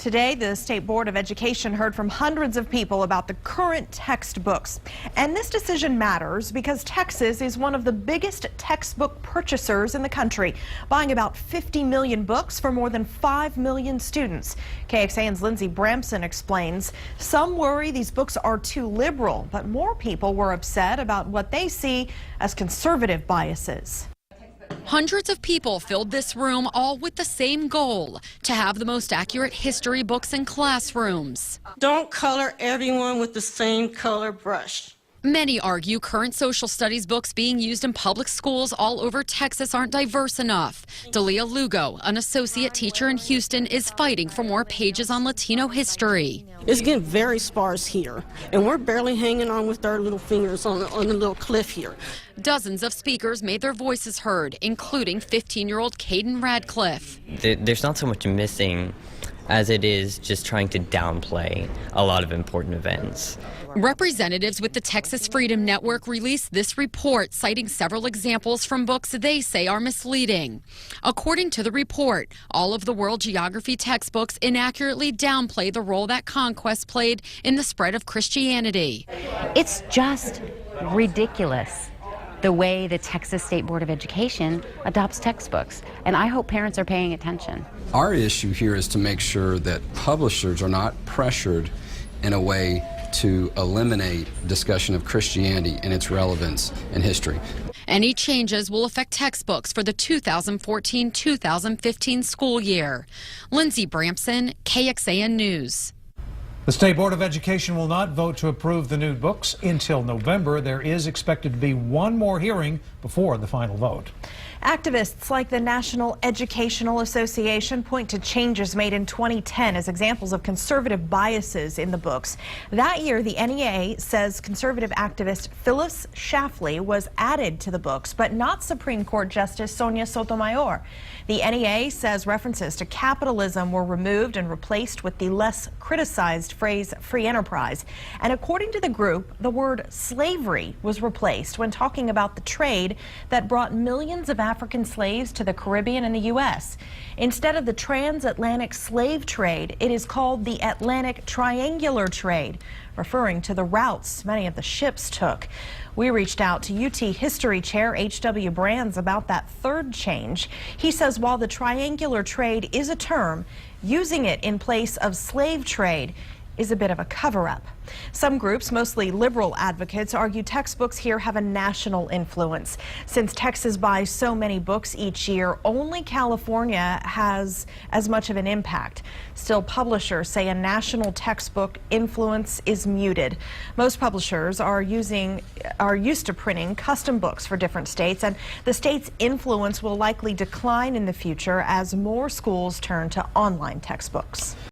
Today, the State Board of Education heard from hundreds of people about the current textbooks. And this decision matters because Texas is one of the biggest textbook purchasers in the country, buying about 50 million books for more than 5 million students. KXAN's Lindsey Bramson explains some worry these books are too liberal, but more people were upset about what they see as conservative biases. Hundreds of people filled this room, all with the same goal, to have the most accurate history books in classrooms. Don't color everyone with the same color brush. Many argue current social studies books being used in public schools all over Texas aren't diverse enough. Dalia Lugo, an associate teacher in Houston, is fighting for more pages on Latino history. It's getting very sparse here, and we're barely hanging on with our little fingers on the little cliff here. Dozens of speakers made their voices heard, including 15-year-old Caden Radcliffe. There's not so much missing as it is just trying to downplay a lot of important events. Representatives with the Texas Freedom Network released this report, citing several examples from books they say are misleading. According to the report, all of the world geography textbooks inaccurately downplay the role that conquest played in the spread of Christianity. It's just ridiculous the way the Texas State Board of Education adopts textbooks, and I hope parents are paying attention. Our issue here is to make sure that publishers are not pressured in a way to eliminate discussion of Christianity and its relevance in history. Any changes will affect textbooks for the 2014-2015 school year. Lindsey Bramson, KXAN News. The State Board of Education will not vote to approve the new books until November. There is expected to be one more hearing before the final vote. Activists like the National Educational Association point to changes made in 2010 as examples of conservative biases in the books. That year, the NEA says conservative activist Phyllis Schlafly was added to the books, but not Supreme Court Justice Sonia Sotomayor. The NEA says references to capitalism were removed and replaced with the less criticized phrase free enterprise. And according to the group, the word slavery was replaced when talking about the trade that brought millions of African slaves to the Caribbean and the U.S. Instead of the transatlantic slave trade, it is called the Atlantic Triangular Trade, referring to the routes many of the ships took. We reached out to UT History Chair H.W. Brands about that third change. He says while the triangular trade is a term, using it in place of slave trade is a bit of a cover-up. Some groups, mostly liberal advocates, argue textbooks here have a national influence. Since Texas buys so many books each year, only California has as much of an impact. Still, publishers say a national textbook influence is muted. Most publishers are used to printing custom books for different states, and the state's influence will likely decline in the future as more schools turn to online textbooks.